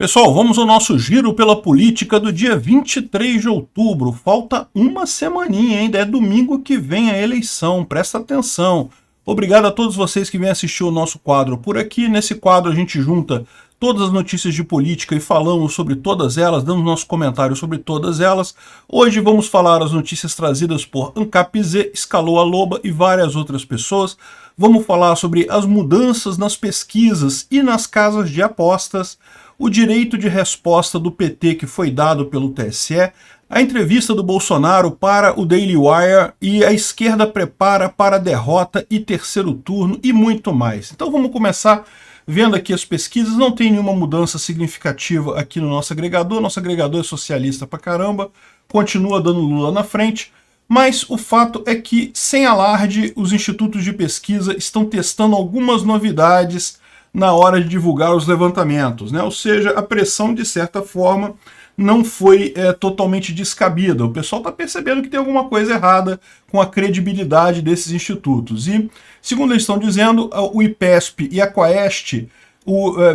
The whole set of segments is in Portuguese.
Pessoal, vamos ao nosso giro pela política do dia 23 de outubro. Falta uma semaninha, ainda é domingo que vem a eleição, presta atenção. Obrigado a todos vocês que vêm assistir o nosso quadro por aqui. Nesse quadro a gente junta todas as notícias de política e falamos sobre todas elas, damos nosso comentário sobre todas elas. Hoje vamos falar as notícias trazidas por Ancap Z, Escalou a Loba e várias outras pessoas. Vamos falar sobre as mudanças nas pesquisas e nas casas de apostas, o direito de resposta do PT que foi dado pelo TSE, a entrevista do Bolsonaro para o Daily Wire e a esquerda prepara para a derrota e terceiro turno e muito mais. Então vamos começar vendo aqui as pesquisas. Não tem nenhuma mudança significativa aqui no nosso agregador é socialista pra caramba, continua dando Lula na frente, mas o fato é que, sem alarde, os institutos de pesquisa estão testando algumas novidades na hora de divulgar os levantamentos, né? Ou seja, a pressão, de certa forma, não foi totalmente descabida. O pessoal está percebendo que tem alguma coisa errada com a credibilidade desses institutos. E, segundo eles estão dizendo, o IPESP e a Quaest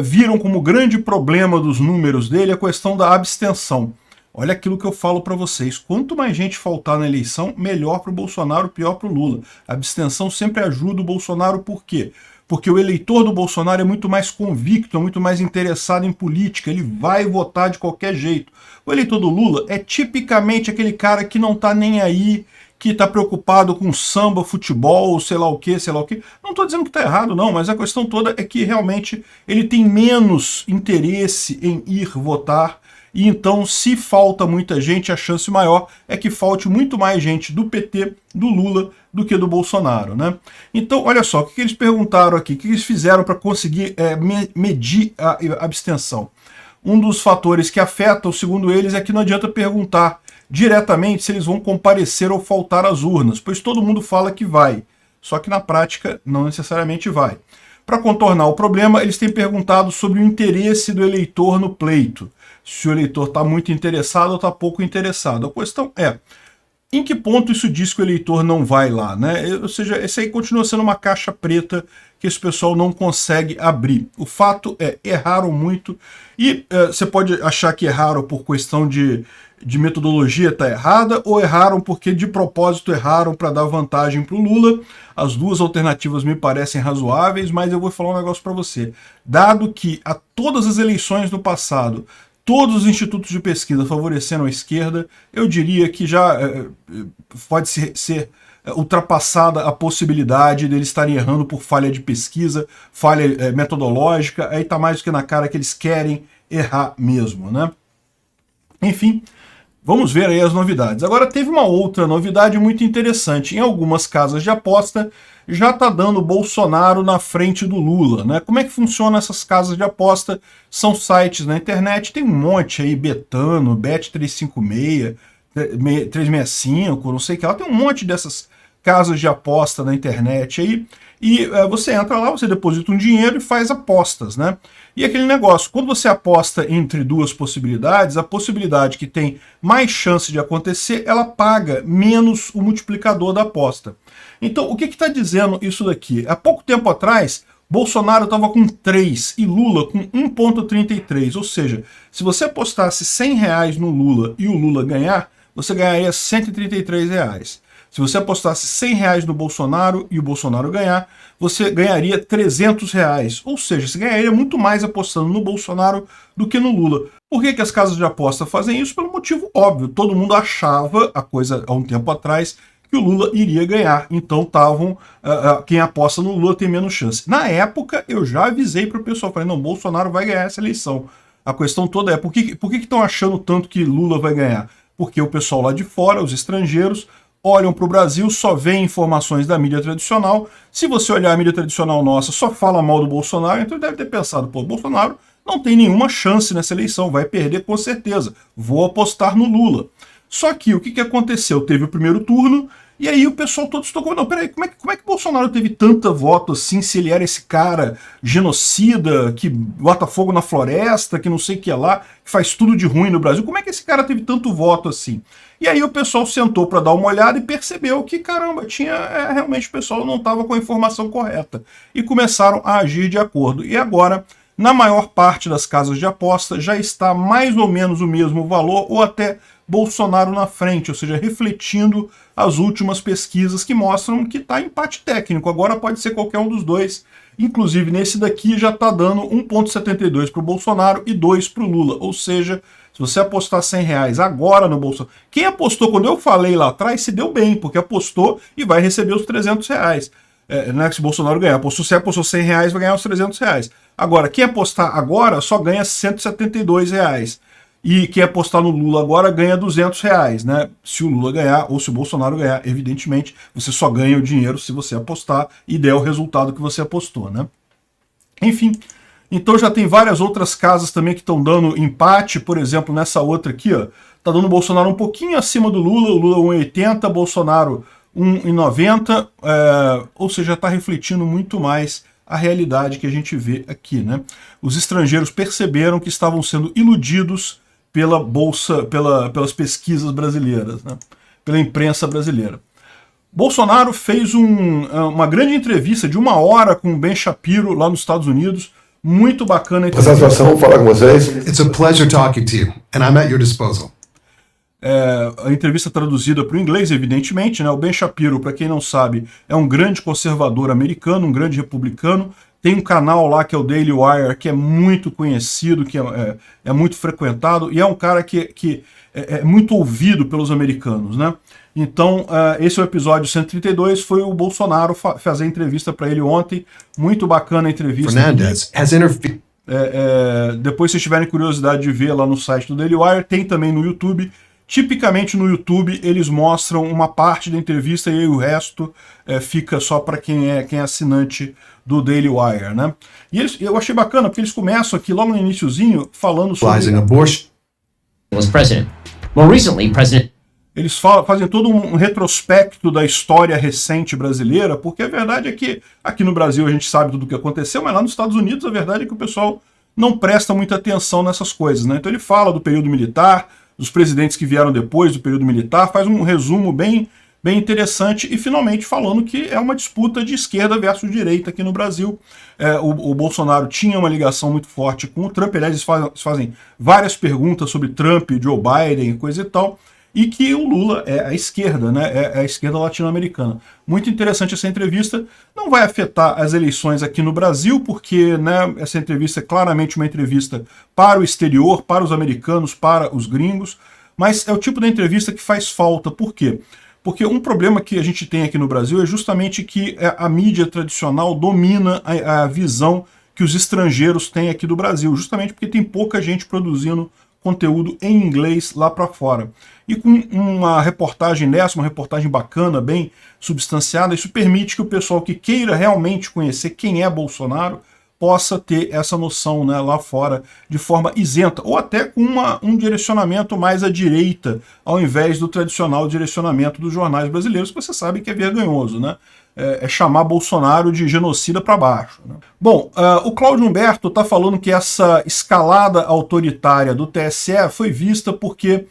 viram como grande problema dos números dele a questão da abstenção. Olha aquilo que eu falo para vocês, quanto mais gente faltar na eleição, melhor para o Bolsonaro, pior para o Lula. A abstenção sempre ajuda o Bolsonaro, por quê? Porque o eleitor do Bolsonaro é muito mais convicto, é muito mais interessado em política, ele vai votar de qualquer jeito. O eleitor do Lula é tipicamente aquele cara que não tá nem aí, que está preocupado com samba, futebol, sei lá o que, sei lá o que. Não estou dizendo que está errado, não, mas a questão toda é que realmente ele tem menos interesse em ir votar. E então, se falta muita gente, a chance maior é que falte muito mais gente do PT, do Lula, do que do Bolsonaro, né? Então, olha só, o que eles perguntaram aqui, o que eles fizeram para conseguir medir a abstenção? Um dos fatores que afetam, segundo eles, é que não adianta perguntar diretamente se eles vão comparecer ou faltar às urnas, pois todo mundo fala que vai, só que na prática não necessariamente vai. Para contornar o problema, eles têm perguntado sobre o interesse do eleitor no pleito. Se o eleitor está muito interessado ou está pouco interessado. A questão é, em que ponto isso diz que o eleitor não vai lá, né? Ou seja, esse aí continua sendo uma caixa preta que esse pessoal não consegue abrir. O fato é, erraram muito, e você pode achar que erraram por questão de metodologia tá errada, ou erraram porque de propósito erraram para dar vantagem para o Lula. As duas alternativas me parecem razoáveis, mas eu vou falar um negócio para você. Dado que a todas as eleições do passado, todos os institutos de pesquisa favoreceram a esquerda, eu diria que já pode ser ultrapassada a possibilidade deles estarem errando por falha de pesquisa, falha metodológica, aí tá mais do que na cara que eles querem errar mesmo, né? Enfim, vamos ver aí as novidades. Agora, teve uma outra novidade muito interessante. Em algumas casas de aposta, já está dando Bolsonaro na frente do Lula, né? Como é que funciona essas casas de aposta? São sites na internet, tem um monte aí, Betano, Bet356, 365, não sei o que lá, tem um monte dessas casas de aposta na internet aí, e você entra lá, você deposita um dinheiro e faz apostas, né? E aquele negócio, quando você aposta entre duas possibilidades, a possibilidade que tem mais chance de acontecer, ela paga menos o multiplicador da aposta. Então, o que está dizendo isso daqui? Há pouco tempo atrás, Bolsonaro estava com 3 e Lula com 1,33, ou seja, se você apostasse R$100 no Lula e o Lula ganhar, você ganharia R$133. Se você apostasse R$100 no Bolsonaro e o Bolsonaro ganhar, você ganharia R$300. Ou seja, você ganharia muito mais apostando no Bolsonaro do que no Lula. Por que as casas de aposta fazem isso? Pelo motivo óbvio. Todo mundo achava, a coisa há um tempo atrás, que o Lula iria ganhar. Então quem aposta no Lula tem menos chance. Na época, eu já avisei para o pessoal, falei, não, Bolsonaro vai ganhar essa eleição. A questão toda é, por que estão achando tanto que Lula vai ganhar? Porque o pessoal lá de fora, os estrangeiros, olham para o Brasil, só veem informações da mídia tradicional. Se você olhar a mídia tradicional nossa, só fala mal do Bolsonaro, então deve ter pensado, pô, Bolsonaro não tem nenhuma chance nessa eleição, vai perder com certeza, vou apostar no Lula. Só que o que aconteceu? Teve o primeiro turno, e aí o pessoal todo estocou, não, peraí, como é que Bolsonaro teve tanta voto assim, se ele era esse cara genocida, que bota fogo na floresta, que não sei o que é lá, que faz tudo de ruim no Brasil, como é que esse cara teve tanto voto assim? E aí o pessoal sentou para dar uma olhada e percebeu que, caramba, realmente o pessoal não estava com a informação correta. E começaram a agir de acordo. E agora na maior parte das casas de aposta já está mais ou menos o mesmo valor, ou até Bolsonaro na frente, ou seja, refletindo as últimas pesquisas que mostram que está empate técnico. Agora pode ser qualquer um dos dois. Inclusive, nesse daqui já está dando 1,72 para o Bolsonaro e 2 para o Lula. Ou seja, se você apostar R$100 agora no Bolsonaro... Quem apostou, quando eu falei lá atrás, se deu bem, porque apostou e vai receber os R$300. Não é que se o Bolsonaro ganhar. Se apostou R$100, vai ganhar os R$300. Agora, quem apostar agora só ganha R$172. E quem apostar no Lula agora ganha R$200, né? Se o Lula ganhar ou se o Bolsonaro ganhar, evidentemente, você só ganha o dinheiro se você apostar e der o resultado que você apostou, né? Enfim, então já tem várias outras casas também que estão dando empate, por exemplo, nessa outra aqui, ó, tá dando o Bolsonaro um pouquinho acima do Lula, o Lula 1,80, Bolsonaro 1,90, ou seja, está refletindo muito mais a realidade que a gente vê aqui, né? Os estrangeiros perceberam que estavam sendo iludidos pela bolsa, pelas pesquisas brasileiras, né? Pela imprensa brasileira. Bolsonaro fez uma grande entrevista de 1 hora com o Ben Shapiro lá nos Estados Unidos, muito bacana. A satisfação falar com vocês. It's a pleasure talking to you, and I'm at your disposal. A entrevista traduzida para o inglês, evidentemente, né? O Ben Shapiro, para quem não sabe, é um grande conservador americano, um grande republicano. Tem um canal lá que é o Daily Wire, que é muito conhecido, que é muito frequentado, e é um cara que é muito ouvido pelos americanos, né? Então, esse é o episódio 132, foi o Bolsonaro fazer entrevista para ele ontem. Muito bacana a entrevista. Fernandez has interviewed. Depois, se tiverem curiosidade de ver lá no site do Daily Wire, tem também no YouTube. Tipicamente no YouTube eles mostram uma parte da entrevista e aí o resto fica só para quem é assinante do Daily Wire, né? E eu achei bacana porque eles começam aqui logo no iniciozinho falando sobre abortion. Was president. More recently, President. Eles fazem todo um retrospecto da história recente brasileira, porque a verdade é que aqui no Brasil a gente sabe tudo o que aconteceu, mas lá nos Estados Unidos a verdade é que o pessoal não presta muita atenção nessas coisas, né? Então ele fala do período militar, dos presidentes que vieram depois do período militar, faz um resumo bem interessante e finalmente falando que é uma disputa de esquerda versus direita aqui no Brasil. O Bolsonaro tinha uma ligação muito forte com o Trump, aliás, eles fazem várias perguntas sobre Trump, Joe Biden, coisa e tal, e que o Lula é a esquerda, né? É a esquerda latino-americana. Muito interessante essa entrevista. Não vai afetar as eleições aqui no Brasil, porque, né, essa entrevista é claramente uma entrevista para o exterior, para os americanos, para os gringos, mas é o tipo de entrevista que faz falta. Por quê? Porque um problema que a gente tem aqui no Brasil é justamente que a mídia tradicional domina a visão que os estrangeiros têm aqui do Brasil, justamente porque tem pouca gente produzindo conteúdo em inglês lá para fora. E com uma reportagem dessa, uma reportagem bacana, bem substanciada, isso permite que o pessoal que queira realmente conhecer quem é Bolsonaro possa ter essa noção, né, lá fora de forma isenta, ou até com um direcionamento mais à direita, ao invés do tradicional direcionamento dos jornais brasileiros, que você sabe que é vergonhoso, né? É chamar Bolsonaro de genocida para baixo, né? Bom, o Cláudio Humberto está falando que essa escalada autoritária do TSE foi vista porque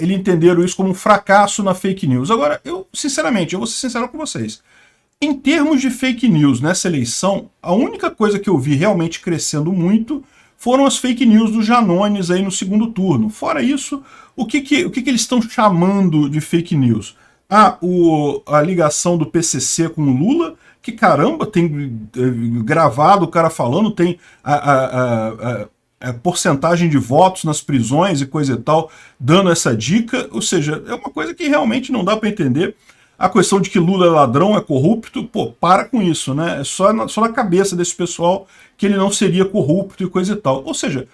eles entenderam isso como um fracasso na fake news. Agora, sinceramente, eu vou ser sincero com vocês. Em termos de fake news nessa eleição, a única coisa que eu vi realmente crescendo muito foram as fake news do Janones aí no segundo turno. Fora isso, o que eles estão chamando de fake news? A ligação do PCC com o Lula, que caramba, tem gravado o cara falando, tem a porcentagem de votos nas prisões e coisa e tal, dando essa dica, ou seja, é uma coisa que realmente não dá para entender. A questão de que Lula é ladrão, é corrupto, pô, para com isso, né? É só na cabeça desse pessoal que ele não seria corrupto e coisa e tal. Ou seja,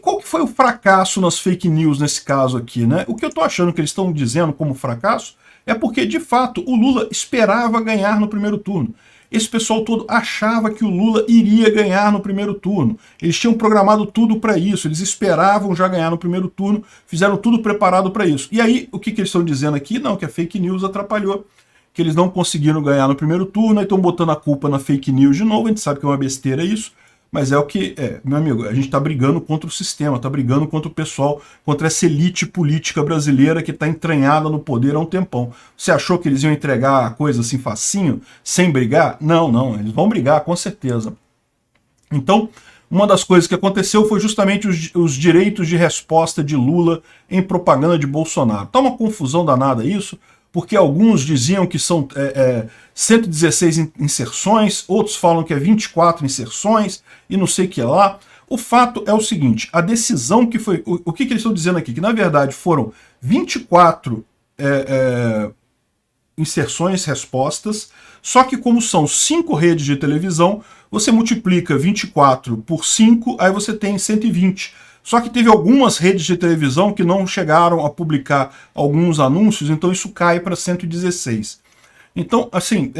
qual que foi o fracasso nas fake news nesse caso aqui, né? O que eu tô achando que eles estão dizendo como fracasso é porque, de fato, o Lula esperava ganhar no primeiro turno. Esse pessoal todo achava que o Lula iria ganhar no primeiro turno. Eles tinham programado tudo para isso, eles esperavam já ganhar no primeiro turno, fizeram tudo preparado para isso. E aí, o que eles estão dizendo aqui? Não, que a fake news atrapalhou, que eles não conseguiram ganhar no primeiro turno, aí estão botando a culpa na fake news de novo, a gente sabe que é uma besteira isso, mas é o que meu amigo, a gente está brigando contra o sistema, está brigando contra o pessoal, contra essa elite política brasileira que está entranhada no poder há um tempão. Você achou que eles iam entregar a coisa assim facinho, sem brigar? Não, eles vão brigar, com certeza. Então, uma das coisas que aconteceu foi justamente os direitos de resposta de Lula em propaganda de Bolsonaro. Tá uma confusão danada isso, porque alguns diziam que são 116 inserções, outros falam que é 24 inserções e não sei o que lá. O fato é o seguinte, a decisão que foi... O que eles estão dizendo aqui? Que na verdade foram 24 inserções, respostas, só que como são 5 redes de televisão, você multiplica 24 por 5, aí você tem 120. Só que teve algumas redes de televisão que não chegaram a publicar alguns anúncios, então isso cai para 116. Então, assim,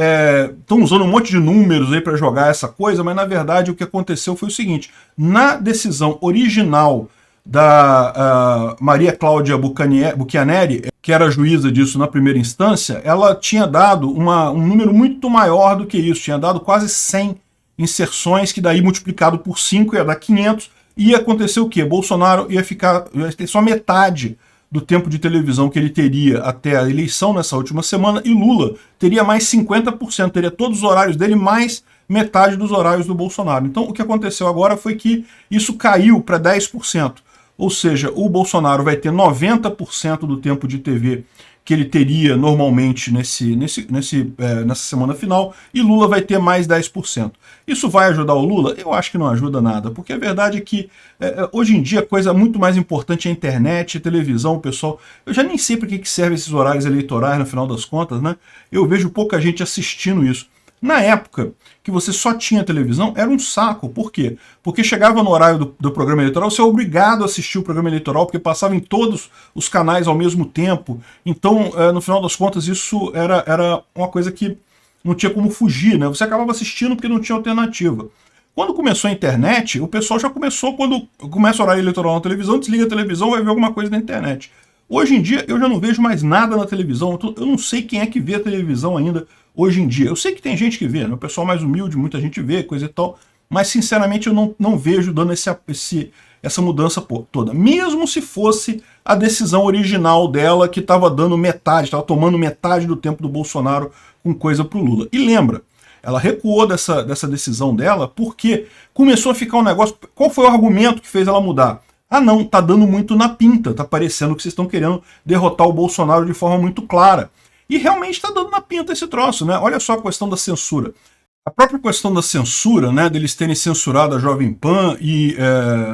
estão usando um monte de números aí para jogar essa coisa, mas na verdade o que aconteceu foi o seguinte, na decisão original da Maria Cláudia Buchianeri, que era juíza disso na primeira instância, ela tinha dado um número muito maior do que isso, tinha dado quase 100 inserções, que daí multiplicado por 5 ia dar 500, e ia acontecer o quê? Bolsonaro ia ter só metade do tempo de televisão que ele teria até a eleição nessa última semana, e Lula teria mais 50%, teria todos os horários dele, mais metade dos horários do Bolsonaro. Então o que aconteceu agora foi que isso caiu para 10%. Ou seja, o Bolsonaro vai ter 90% do tempo de TV que ele teria normalmente nessa semana final, e Lula vai ter mais 10%. Isso vai ajudar o Lula? Eu acho que não ajuda nada, porque a verdade é que hoje em dia a coisa muito mais importante é a internet, a televisão, pessoal. Eu já nem sei para que servem esses horários eleitorais no final das contas, né? Eu vejo pouca gente assistindo isso. Na época que você só tinha televisão, era um saco. Por quê? Porque chegava no horário do programa eleitoral, você é obrigado a assistir o programa eleitoral, porque passava em todos os canais ao mesmo tempo. Então, no final das contas, isso era uma coisa que não tinha como fugir, né? Você acabava assistindo porque não tinha alternativa. Quando começou a internet, o pessoal já começou, quando começa o horário eleitoral na televisão, desliga a televisão, vai ver alguma coisa na internet. Hoje em dia, eu já não vejo mais nada na televisão. Eu não sei quem é que vê a televisão ainda hoje em dia. Eu sei que tem gente que vê, né? O pessoal mais humilde, muita gente vê, coisa e tal, mas sinceramente eu não vejo dando essa mudança toda. Mesmo se fosse a decisão original dela, que estava dando metade, estava tomando metade do tempo do Bolsonaro com coisa pro Lula. E lembra, ela recuou dessa decisão dela porque começou a ficar um negócio... Qual foi o argumento que fez ela mudar? Ah não, tá dando muito na pinta, tá parecendo que vocês estão querendo derrotar o Bolsonaro de forma muito clara. E realmente está dando na pinta esse troço, né? Olha só a questão da censura. A própria questão da censura, né, deles terem censurado a Jovem Pan e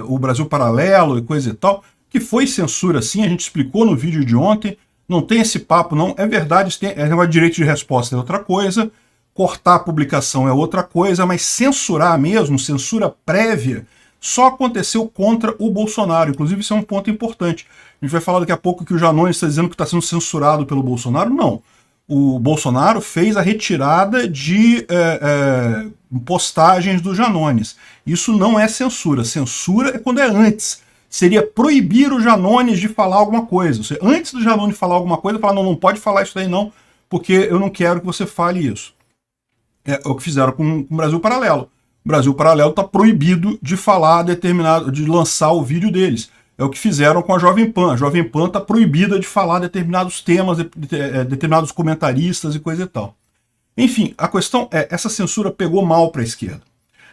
o Brasil Paralelo e coisa e tal, que foi censura sim, a gente explicou no vídeo de ontem, não tem esse papo não, é verdade, é direito de resposta é outra coisa, cortar a publicação é outra coisa, mas censurar mesmo, censura prévia, só aconteceu contra o Bolsonaro. Inclusive isso é um ponto importante. A gente vai falar daqui a pouco que o Janones está dizendo que está sendo censurado pelo Bolsonaro. Não. O Bolsonaro fez a retirada de postagens do Janones. Isso não é censura. Censura é quando é antes. Seria proibir o Janones de falar alguma coisa. Seja, antes do Janones falar alguma coisa, falar, não pode falar isso daí não, porque eu não quero que você fale isso. É o que fizeram com o Brasil Paralelo. O Brasil Paralelo está proibido de falar de lançar o vídeo deles. É o que fizeram com a Jovem Pan. A Jovem Pan está proibida de falar determinados temas, determinados comentaristas e coisa e tal. Enfim, a questão é, essa censura pegou mal para a esquerda.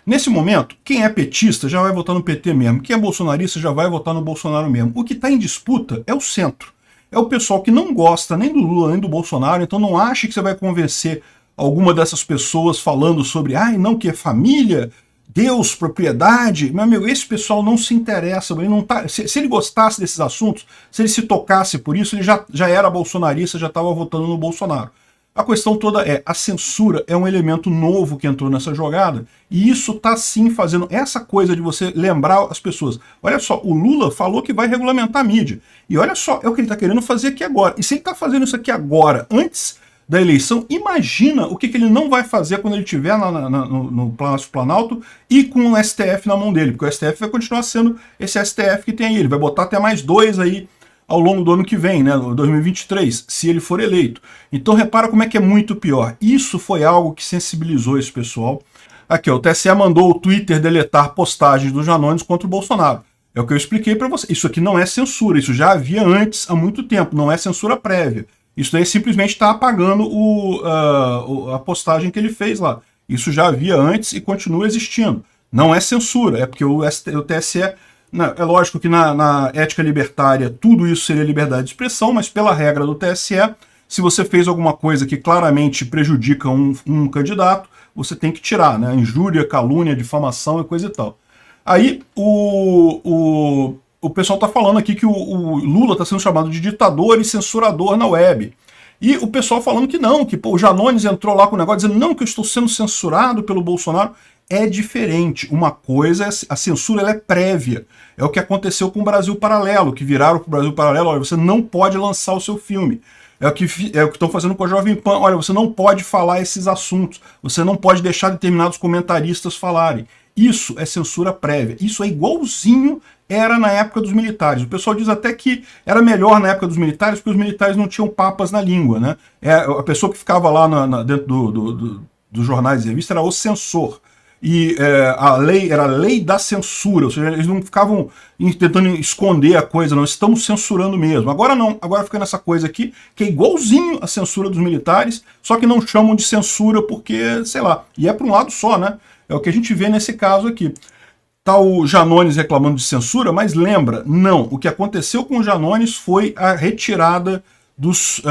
Nesse momento, quem é petista já vai votar no PT mesmo. Quem é bolsonarista já vai votar no Bolsonaro mesmo. O que está em disputa é o centro. É o pessoal que não gosta nem do Lula nem do Bolsonaro, então não acha que você vai convencer alguma dessas pessoas falando sobre, não, que é família, Deus, propriedade. Meu amigo, esse pessoal não se interessa, ele não tá, se ele gostasse desses assuntos, se ele se tocasse por isso, ele já era bolsonarista, já estava votando no Bolsonaro. A questão toda é, a censura é um elemento novo que entrou nessa jogada, e isso está sim fazendo essa coisa de você lembrar as pessoas. Olha só, o Lula falou que vai regulamentar a mídia, e olha só, é o que ele está querendo fazer aqui agora. E se ele está fazendo isso aqui agora, antes da eleição, imagina o que ele não vai fazer quando ele estiver no Palácio Planalto e com o STF na mão dele, porque o STF vai continuar sendo esse STF que tem aí, ele vai botar até mais 2 aí ao longo do ano que vem, né, 2023, se ele for eleito. Então repara como é que é muito pior. Isso foi algo que sensibilizou esse pessoal. Aqui, ó, o TSE mandou o Twitter deletar postagens do Janones contra o Bolsonaro. É o que eu expliquei para você. Isso aqui não é censura, isso já havia antes, há muito tempo, não é censura prévia. Isso daí simplesmente está apagando a postagem que ele fez lá. Isso já havia antes e continua existindo. Não é censura, é porque o TSE... É lógico que na ética libertária tudo isso seria liberdade de expressão, mas pela regra do TSE, se você fez alguma coisa que claramente prejudica um candidato, você tem que tirar, né? Injúria, calúnia, difamação e coisa e tal. Aí o pessoal está falando aqui que o Lula está sendo chamado de ditador e censurador na web. E o pessoal falando que não, que o Janones entrou lá com o negócio dizendo não, que eu estou sendo censurado pelo Bolsonaro. É diferente. Uma coisa, a censura ela é prévia. É o que aconteceu com o Brasil Paralelo, que viraram para o Brasil Paralelo, olha, você não pode lançar o seu filme. É o que estão fazendo com a Jovem Pan, olha, você não pode falar esses assuntos, você não pode deixar determinados comentaristas falarem. Isso é censura prévia. Isso é igualzinho era na época dos militares. O pessoal diz até que era melhor na época dos militares, porque os militares não tinham papas na língua, né? A pessoa que ficava lá dentro dos jornais e revistas era o censor. E a lei era a lei da censura, ou seja, eles não ficavam tentando esconder a coisa, não, estamos censurando mesmo. Agora não, agora fica nessa coisa aqui, que é igualzinho a censura dos militares, só que não chamam de censura porque, sei lá, e é para um lado só, né? É o que a gente vê nesse caso aqui. Tá o Janones reclamando de censura, mas lembra, não, o que aconteceu com o Janones foi a retirada dos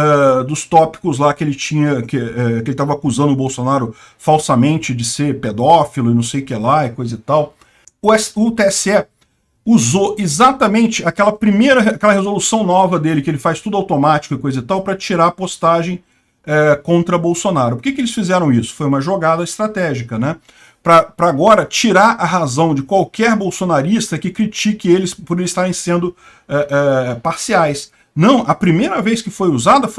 tópicos lá que ele tinha, que ele estava acusando o Bolsonaro falsamente de ser pedófilo e não sei o que lá e coisa e tal. O TSE usou exatamente aquela resolução nova dele, que ele faz tudo automático e coisa e tal, para tirar a postagem contra Bolsonaro. Por que eles fizeram isso? Foi uma jogada estratégica, né? Para agora tirar a razão de qualquer bolsonarista que critique eles por eles estarem sendo parciais. Não, a primeira vez que foi usada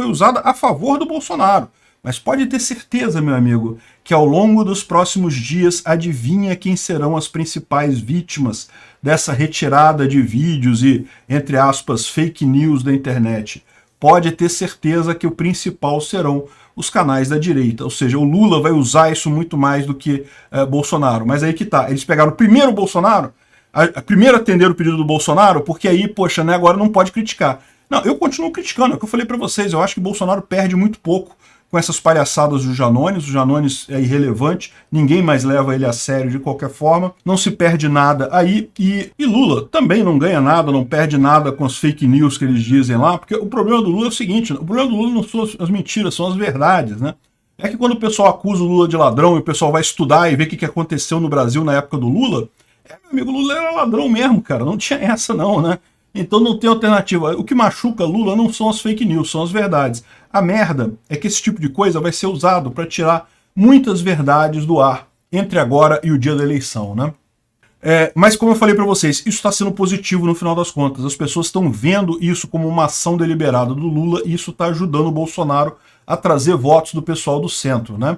a favor do Bolsonaro. Mas pode ter certeza, meu amigo, que ao longo dos próximos dias, adivinha quem serão as principais vítimas dessa retirada de vídeos e, entre aspas, fake news da internet. Pode ter certeza que o principal serão os canais da direita. Ou seja, o Lula vai usar isso muito mais do que Bolsonaro. Mas aí que tá, eles pegaram primeiro o Bolsonaro, primeiro atenderam o pedido do Bolsonaro, porque aí, poxa, né, agora não pode criticar. Não, eu continuo criticando, é o que eu falei para vocês, eu acho que Bolsonaro perde muito pouco com essas palhaçadas do Janones, o Janones é irrelevante, ninguém mais leva ele a sério de qualquer forma, não se perde nada aí, e Lula também não ganha nada, não perde nada com as fake news que eles dizem lá, porque o problema do Lula é o seguinte, o problema do Lula não são as mentiras, são as verdades, né? É que quando o pessoal acusa o Lula de ladrão e o pessoal vai estudar e ver o que aconteceu no Brasil na época do Lula, meu amigo, o Lula era ladrão mesmo, cara, não tinha essa não, né? Então não tem alternativa. O que machuca Lula não são as fake news, são as verdades. A merda é que esse tipo de coisa vai ser usado para tirar muitas verdades do ar entre agora e o dia da eleição, né? Mas como eu falei para vocês, isso está sendo positivo no final das contas. As pessoas estão vendo isso como uma ação deliberada do Lula e isso está ajudando o Bolsonaro a trazer votos do pessoal do centro, né?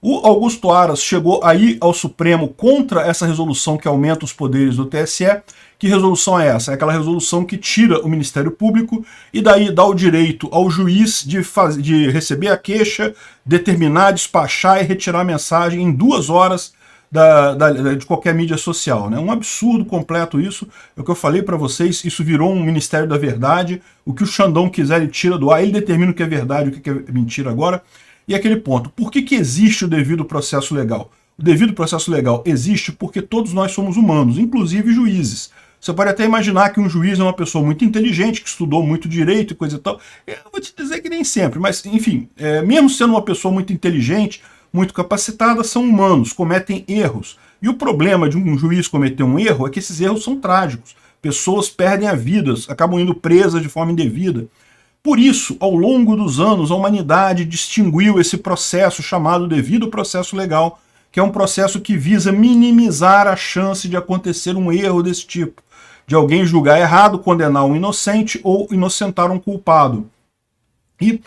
O Augusto Aras chegou aí ao Supremo contra essa resolução que aumenta os poderes do TSE. Que resolução é essa? É aquela resolução que tira o Ministério Público e daí dá o direito ao juiz de receber a queixa, determinar, despachar e retirar a mensagem em 2 horas de qualquer mídia social, né? Um absurdo completo isso. É o que eu falei para vocês, isso virou um Ministério da Verdade. O que o Xandão quiser ele tira do ar, ele determina o que é verdade e o que é mentira agora. E aquele ponto, por que existe o devido processo legal? O devido processo legal existe porque todos nós somos humanos, inclusive juízes. Você pode até imaginar que um juiz é uma pessoa muito inteligente, que estudou muito direito e coisa e tal. Eu vou te dizer que nem sempre, mas enfim, mesmo sendo uma pessoa muito inteligente, muito capacitada, são humanos, cometem erros. E o problema de um juiz cometer um erro é que esses erros são trágicos. Pessoas perdem a vida, acabam indo presas de forma indevida. Por isso, ao longo dos anos, a humanidade distinguiu esse processo chamado devido processo legal, que é um processo que visa minimizar a chance de acontecer um erro desse tipo, de alguém julgar errado, condenar um inocente ou inocentar um culpado. E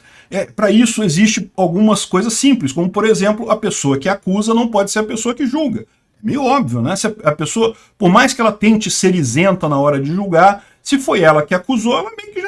para isso existe algumas coisas simples, como por exemplo, a pessoa que acusa não pode ser a pessoa que julga. É meio óbvio, né? Se a pessoa, por mais que ela tente ser isenta na hora de julgar, se foi ela que acusou, ela meio que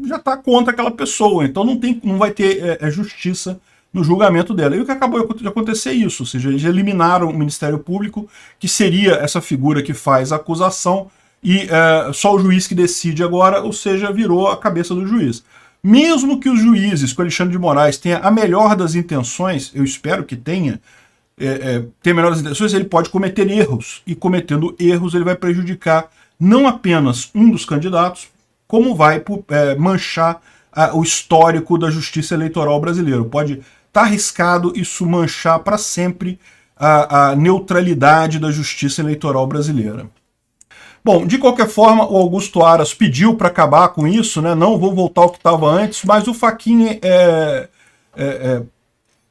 já tá contra aquela pessoa, então não vai ter justiça no julgamento dela. E o que acabou de acontecer é isso, ou seja, eles eliminaram o Ministério Público, que seria essa figura que faz a acusação, e só o juiz que decide agora, ou seja, virou a cabeça do juiz. Mesmo que os juízes, com Alexandre de Moraes, tenha a melhor das intenções, eu espero que tenha, tem melhores intenções, ele pode cometer erros, e cometendo erros ele vai prejudicar não apenas um dos candidatos, como vai manchar o histórico da justiça eleitoral brasileira. Pode estar arriscado isso manchar para sempre a neutralidade da justiça eleitoral brasileira. Bom, de qualquer forma, o Augusto Aras pediu para acabar com isso, né? Não vou voltar ao que estava antes, mas o Fachin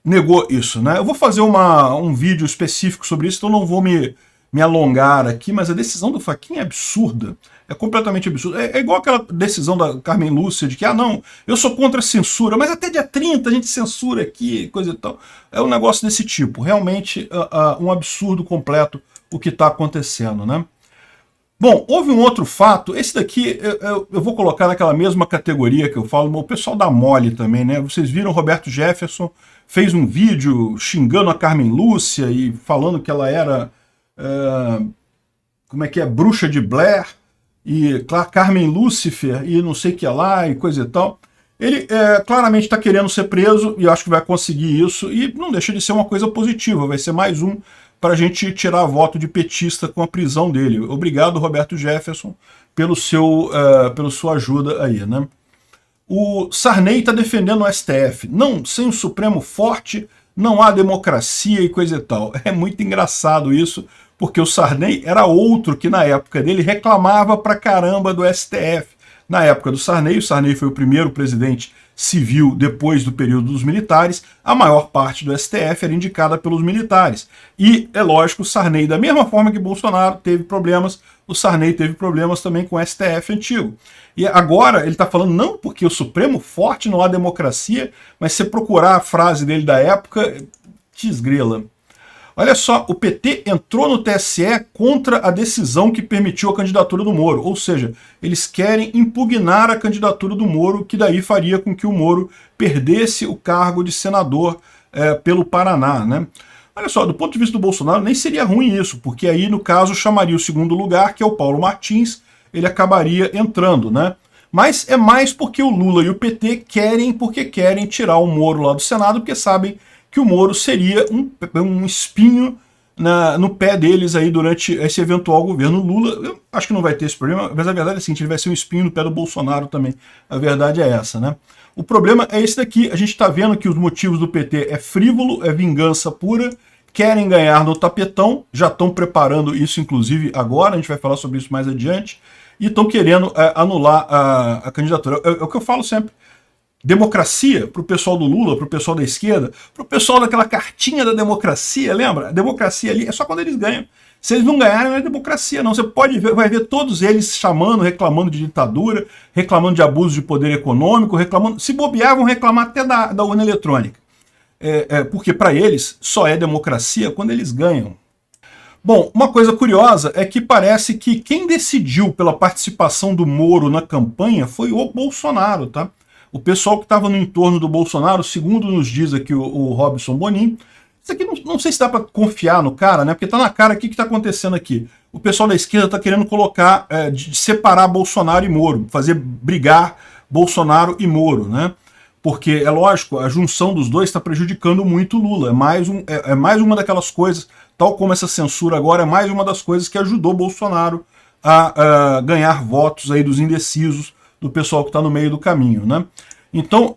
negou isso, né? Eu vou fazer um vídeo específico sobre isso, então não vou me alongar aqui, mas a decisão do Fachin é absurda, é completamente absurda. É igual aquela decisão da Carmen Lúcia de que, não, eu sou contra a censura, mas até dia 30 a gente censura aqui, coisa e tal. É um negócio desse tipo, realmente um absurdo completo o que está acontecendo, né? Bom, houve um outro fato, esse daqui eu vou colocar naquela mesma categoria que eu falo, o pessoal da mole também, né? Vocês viram, Roberto Jefferson fez um vídeo xingando a Carmen Lúcia e falando que ela era, bruxa de Blair, e Carmen Lúcifer, e não sei o que lá, e coisa e tal. Ele claramente está querendo ser preso, e eu acho que vai conseguir isso, e não deixa de ser uma coisa positiva, vai ser mais um para a gente tirar voto de petista com a prisão dele. Obrigado, Roberto Jefferson, pela sua ajuda aí, né? O Sarney está defendendo o STF. Não, sem o Supremo forte, não há democracia e coisa e tal. É muito engraçado isso, porque o Sarney era outro que na época dele reclamava pra caramba do STF. Na época do Sarney, o Sarney foi o primeiro presidente civil depois do período dos militares, a maior parte do STF era indicada pelos militares. E, é lógico, o Sarney, da mesma forma que Bolsonaro teve problemas, o Sarney teve problemas também com o STF antigo. E agora ele está falando não porque o Supremo forte, não há democracia, mas se você procurar a frase dele da época, desgrila. Olha só, o PT entrou no TSE contra a decisão que permitiu a candidatura do Moro, ou seja, eles querem impugnar a candidatura do Moro, que daí faria com que o Moro perdesse o cargo de senador pelo Paraná, né? Olha só, do ponto de vista do Bolsonaro, nem seria ruim isso, porque aí, no caso, chamaria o segundo lugar, que é o Paulo Martins, ele acabaria entrando, né? Mas é mais porque o Lula e o PT querem tirar o Moro lá do Senado, porque sabem que o Moro seria um espinho no pé deles aí durante esse eventual governo Lula. Eu acho que não vai ter esse problema, mas a verdade é a seguinte, ele vai ser um espinho no pé do Bolsonaro também. A verdade é essa, né? O problema é esse daqui, a gente está vendo que os motivos do PT é frívolo, é vingança pura, querem ganhar no tapetão, já estão preparando isso inclusive agora, a gente vai falar sobre isso mais adiante, e estão querendo anular a candidatura. É o que eu falo sempre. Democracia para o pessoal do Lula, para o pessoal da esquerda, para o pessoal daquela cartinha da democracia, lembra? A democracia ali é só quando eles ganham. Se eles não ganharem, não é democracia, não. Você pode ver, vai ver todos eles chamando, reclamando de ditadura, reclamando de abuso de poder econômico, reclamando. Se bobear, vão reclamar até da urna eletrônica. Porque para eles só é democracia quando eles ganham. Bom, uma coisa curiosa é que parece que quem decidiu pela participação do Moro na campanha foi o Bolsonaro, tá? O pessoal que estava no entorno do Bolsonaro, segundo nos diz aqui o Robson Bonin, isso aqui não sei se dá para confiar no cara, né? Porque tá na cara aqui que está acontecendo aqui. O pessoal da esquerda está querendo colocar, de separar Bolsonaro e Moro, fazer brigar Bolsonaro e Moro, né? Porque, é lógico, a junção dos dois está prejudicando muito o Lula. É mais uma daquelas coisas, tal como essa censura agora, é mais uma das coisas que ajudou Bolsonaro a ganhar votos aí dos indecisos, do pessoal que está no meio do caminho, né? Então,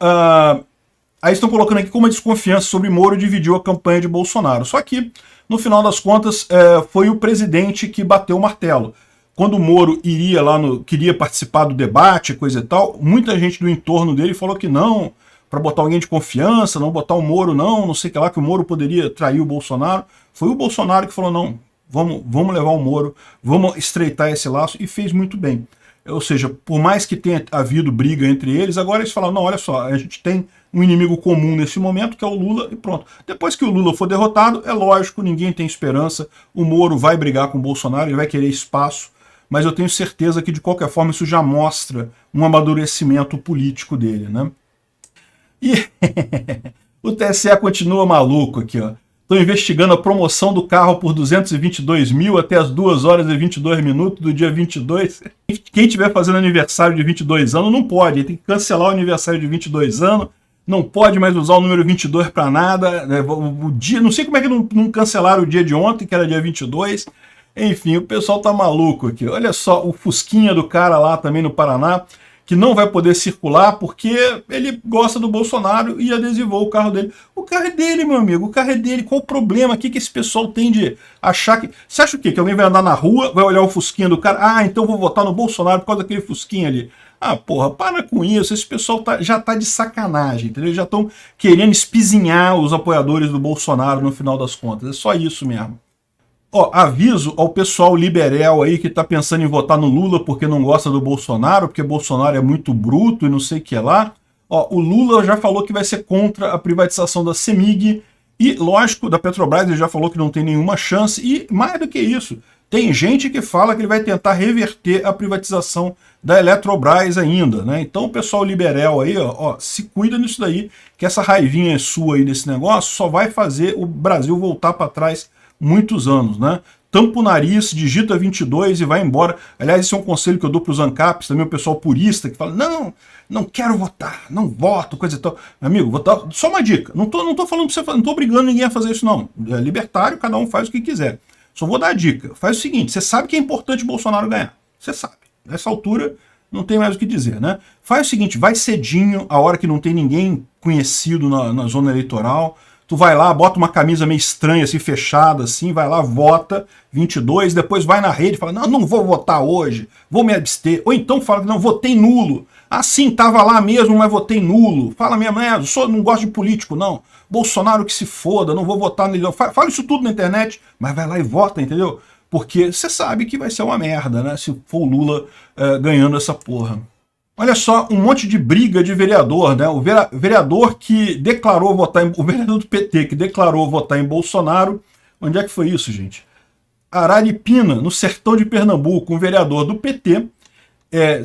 aí estão colocando aqui como a desconfiança sobre Moro dividiu a campanha de Bolsonaro. Só que, no final das contas, foi o presidente que bateu o martelo. Quando o Moro queria participar do debate, coisa e tal, muita gente do entorno dele falou que não, para botar alguém de confiança, não botar o Moro não sei o que lá, que o Moro poderia trair o Bolsonaro. Foi o Bolsonaro que falou, não, vamos levar o Moro, vamos estreitar esse laço, e fez muito bem. Ou seja, por mais que tenha havido briga entre eles, agora eles falaram, não, olha só, a gente tem um inimigo comum nesse momento, que é o Lula, e pronto. Depois que o Lula for derrotado, é lógico, ninguém tem esperança, o Moro vai brigar com o Bolsonaro, ele vai querer espaço, mas eu tenho certeza que, de qualquer forma, isso já mostra um amadurecimento político dele, né? E o TSE continua maluco aqui, ó. Estão investigando a promoção do carro por 222 mil até as 2 horas e 22 minutos do dia 22. Quem estiver fazendo aniversário de 22 anos não pode, tem que cancelar o aniversário de 22 anos, não pode mais usar o número 22 para nada, né? O dia, não sei como é que não cancelaram o dia de ontem, que era dia 22. Enfim, o pessoal tá maluco aqui. Olha só, o Fusquinha do cara lá também no Paraná, que não vai poder circular porque ele gosta do Bolsonaro e adesivou o carro dele. O carro é dele, meu amigo, o carro é dele. Qual o problema? O que esse pessoal tem de achar que... Você acha o quê? Que alguém vai andar na rua, vai olhar o Fusquinha do cara, ah, então vou votar no Bolsonaro por causa daquele Fusquinha ali. Ah, porra, para com isso, esse pessoal já tá de sacanagem, entendeu? Já estão querendo espizinhar os apoiadores do Bolsonaro no final das contas, é só isso mesmo. Ó, aviso ao pessoal liberal aí que tá pensando em votar no Lula porque não gosta do Bolsonaro, porque Bolsonaro é muito bruto e não sei o que lá. Ó, o Lula já falou que vai ser contra a privatização da CEMIG e, lógico, da Petrobras ele já falou que não tem nenhuma chance e, mais do que isso, tem gente que fala que ele vai tentar reverter a privatização da Eletrobras ainda, né? Então o pessoal liberal aí, ó, se cuida nisso daí, que essa raivinha sua aí desse negócio só vai fazer o Brasil voltar para trás muitos anos, né? Tampa o nariz, digita 22 e vai embora. Aliás, esse é um conselho que eu dou para os ANCAPs, também o pessoal purista, que fala, não quero votar, não voto, coisa e tal. Amigo, votar, só uma dica, não tô falando para você, não tô obrigando ninguém a fazer isso não. É libertário, cada um faz o que quiser. Só vou dar a dica, faz o seguinte, você sabe que é importante o Bolsonaro ganhar, você sabe. Nessa altura, não tem mais o que dizer, né? Faz o seguinte, vai cedinho, a hora que não tem ninguém conhecido na zona eleitoral, tu vai lá, bota uma camisa meio estranha, assim, fechada, assim, vai lá, vota, 22, depois vai na rede e fala, não vou votar hoje, vou me abster. Ou então fala, não, votei nulo. Ah, sim, tava lá mesmo, mas votei nulo. Fala mesmo, não gosto de político, não. Bolsonaro que se foda, não vou votar nele. Fala isso tudo na internet, mas vai lá e vota, entendeu? Porque você sabe que vai ser uma merda, né, se for o Lula ganhando essa porra. Olha só, um monte de briga de vereador, né? O vereador que declarou votar o vereador do PT que declarou votar em Bolsonaro. Onde é que foi isso, gente? Araripina, no sertão de Pernambuco, um vereador do PT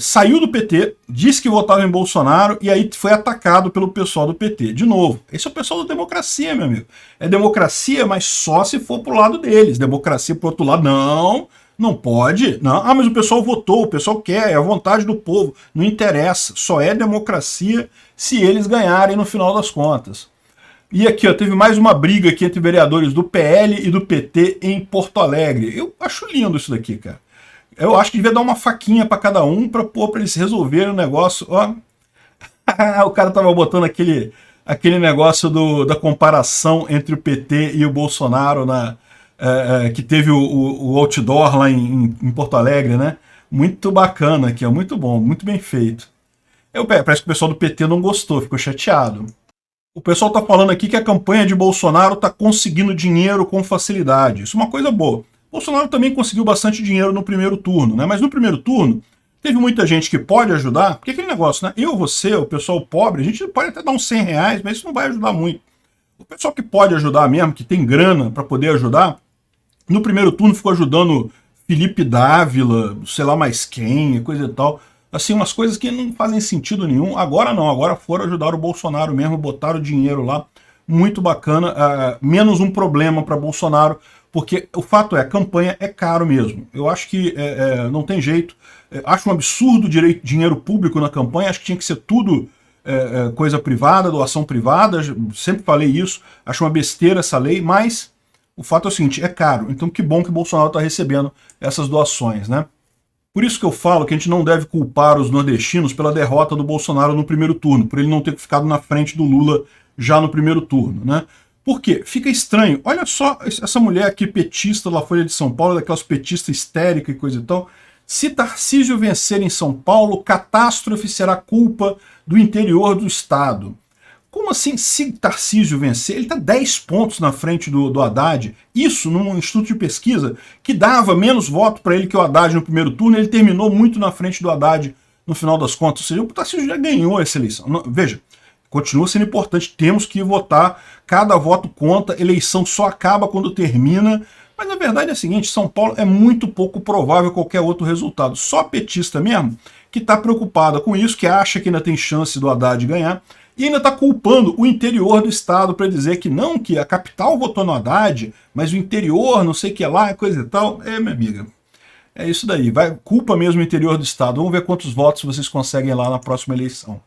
saiu do PT, disse que votava em Bolsonaro e aí foi atacado pelo pessoal do PT. De novo, esse é o pessoal da democracia, meu amigo. É democracia, mas só se for pro lado deles. Democracia pro outro lado, não pode. Não. Ah, mas o pessoal votou, o pessoal quer, é a vontade do povo. Não interessa, só é democracia se eles ganharem no final das contas. E aqui, ó, teve mais uma briga aqui entre vereadores do PL e do PT em Porto Alegre. Eu acho lindo isso daqui, cara. Eu acho que devia dar uma faquinha para cada um para eles resolverem o negócio. Ó, o cara tava botando aquele negócio da comparação entre o PT e o Bolsonaro que teve o outdoor lá em Porto Alegre, né? Muito bacana aqui, ó, muito bom, muito bem feito. Parece que o pessoal do PT não gostou, ficou chateado. O pessoal tá falando aqui que a campanha de Bolsonaro tá conseguindo dinheiro com facilidade. Isso é uma coisa boa. Bolsonaro também conseguiu bastante dinheiro no primeiro turno, né? Mas no primeiro turno teve muita gente que pode ajudar, porque aquele negócio, né? Eu, você, o pessoal pobre, a gente pode até dar uns 100 reais, mas isso não vai ajudar muito. O pessoal que pode ajudar mesmo, que tem grana para poder ajudar, no primeiro turno ficou ajudando Felipe Dávila, sei lá mais quem, coisa e tal. Assim, umas coisas que não fazem sentido nenhum. Agora não, agora foram ajudar o Bolsonaro mesmo, botaram dinheiro lá. Muito bacana, menos um problema para Bolsonaro, porque o fato é, a campanha é caro mesmo. Eu acho que não tem jeito. Acho um absurdo dinheiro público na campanha, acho que tinha que ser tudo coisa privada, doação privada, sempre falei isso, acho uma besteira essa lei, mas o fato é o seguinte, é caro. Então que bom que o Bolsonaro está recebendo essas doações, né? Por isso que eu falo que a gente não deve culpar os nordestinos pela derrota do Bolsonaro no primeiro turno, por ele não ter ficado na frente do Lula já no primeiro turno, né? Por quê? Fica estranho. Olha só essa mulher aqui, petista da Folha de São Paulo, daquelas petistas histéricas e coisa e tal. Se Tarcísio vencer em São Paulo, catástrofe será culpa do interior do estado. Como assim, se Tarcísio vencer? Ele está 10 pontos na frente do Haddad. Isso num instituto de pesquisa que dava menos voto para ele que o Haddad no primeiro turno. Ele terminou muito na frente do Haddad no final das contas. Ou seja, o Tarcísio já ganhou essa eleição. Não, veja, continua sendo importante, temos que votar, cada voto conta, eleição só acaba quando termina, mas a verdade é a seguinte, São Paulo é muito pouco provável qualquer outro resultado, só a petista mesmo, que está preocupada com isso, que acha que ainda tem chance do Haddad ganhar, e ainda está culpando o interior do estado para dizer que não, que a capital votou no Haddad, mas o interior, não sei o que lá, coisa e tal. Minha amiga, é isso daí, culpa mesmo o interior do estado, vamos ver quantos votos vocês conseguem lá na próxima eleição.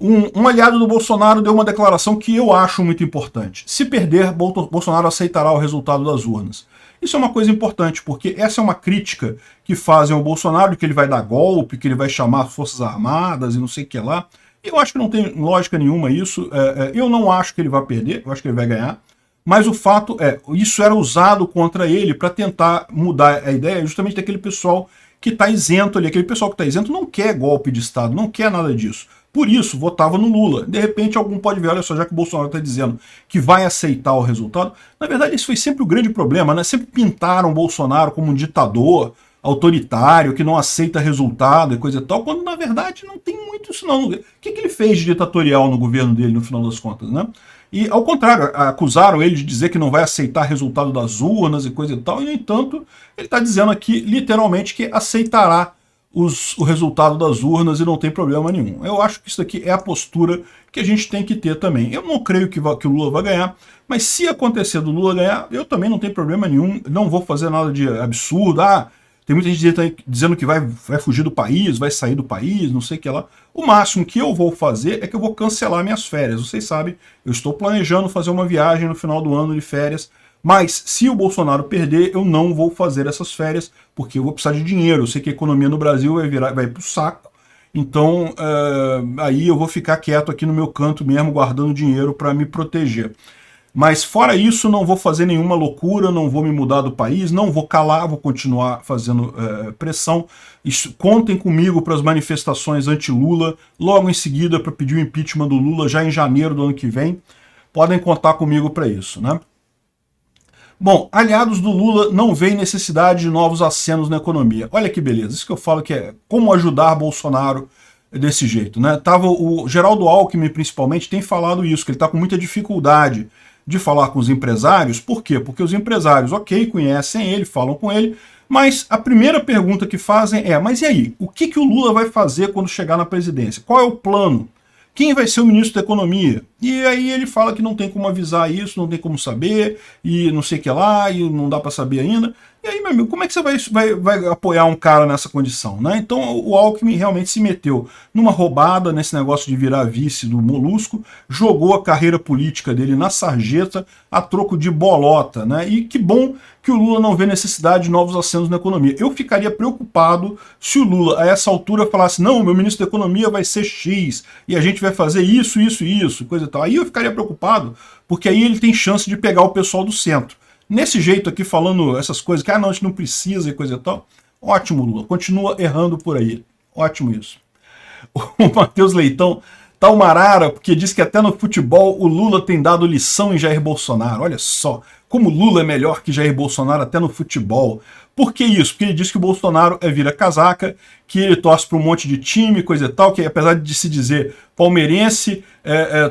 Um aliado do Bolsonaro deu uma declaração que eu acho muito importante. Se perder, Bolsonaro aceitará o resultado das urnas. Isso é uma coisa importante, porque essa é uma crítica que fazem ao Bolsonaro, de que ele vai dar golpe, que ele vai chamar Forças Armadas e não sei o que lá. Eu acho que não tem lógica nenhuma isso. Eu não acho que ele vai perder, eu acho que ele vai ganhar. Mas o fato é, isso era usado contra ele para tentar mudar a ideia justamente daquele pessoal que está isento ali. Aquele pessoal que está isento não quer golpe de Estado, não quer nada disso. Por isso, votava no Lula. De repente, algum pode ver, olha só, já que o Bolsonaro está dizendo que vai aceitar o resultado. Na verdade, esse foi sempre o grande problema, né? Sempre pintaram o Bolsonaro como um ditador, autoritário, que não aceita resultado e coisa e tal, quando na verdade não tem muito isso não. O que ele fez de ditatorial no governo dele, no final das contas, né? E, ao contrário, acusaram ele de dizer que não vai aceitar resultado das urnas e coisa e tal, e, no entanto, ele está dizendo aqui, literalmente, que aceitará o resultado das urnas e não tem problema nenhum. Eu acho que isso aqui é a postura que a gente tem que ter também. Eu não creio que o Lula vai ganhar, mas se acontecer do Lula ganhar, eu também não tenho problema nenhum, não vou fazer nada de absurdo. Tem muita gente dizendo que vai fugir do país, vai sair do país, não sei o que lá. O máximo que eu vou fazer é que eu vou cancelar minhas férias. Vocês sabem, eu estou planejando fazer uma viagem no final do ano de férias, mas se o Bolsonaro perder, eu não vou fazer essas férias, porque eu vou precisar de dinheiro. Eu sei que a economia no Brasil vai pro saco, então aí eu vou ficar quieto aqui no meu canto mesmo, guardando dinheiro para me proteger. Mas fora isso, não vou fazer nenhuma loucura, não vou me mudar do país, não vou calar, vou continuar fazendo pressão. Contem comigo para as manifestações anti-Lula, logo em seguida para pedir o impeachment do Lula, já em janeiro do ano que vem. Podem contar comigo para isso, né? Bom, aliados do Lula não veem necessidade de novos acenos na economia. Olha que beleza, isso que eu falo que é como ajudar Bolsonaro desse jeito, né? O Geraldo Alckmin, principalmente, tem falado isso, que ele está com muita dificuldade de falar com os empresários. Por quê? Porque os empresários, ok, conhecem ele, falam com ele, mas a primeira pergunta que fazem é, mas e aí, o que o Lula vai fazer quando chegar na presidência? Qual é o plano? Quem vai ser o ministro da Economia? E aí ele fala que não tem como avisar isso, não tem como saber, e não sei o que lá, e não dá para saber ainda. E aí, meu amigo, como é que você vai apoiar um cara nessa condição, né? Então o Alckmin realmente se meteu numa roubada, nesse negócio de virar vice do Molusco, jogou a carreira política dele na sarjeta a troco de bolota, né? E que bom que o Lula não vê necessidade de novos acenos na economia. Eu ficaria preocupado se o Lula, a essa altura, falasse, não, meu ministro da Economia vai ser X, e a gente vai fazer isso, isso, isso, coisa e tal. Aí eu ficaria preocupado, porque aí ele tem chance de pegar o pessoal do centro. Nesse jeito aqui, falando essas coisas, que não, a gente não precisa e coisa e tal, ótimo, Lula, continua errando por aí. Ótimo isso. O Matheus Leitão tá uma arara, porque diz que até no futebol o Lula tem dado lição em Jair Bolsonaro. Olha só, como Lula é melhor que Jair Bolsonaro até no futebol. Por que isso? Porque ele diz que o Bolsonaro é vira-casaca, que ele torce para um monte de time, coisa e tal, que apesar de se dizer palmeirense,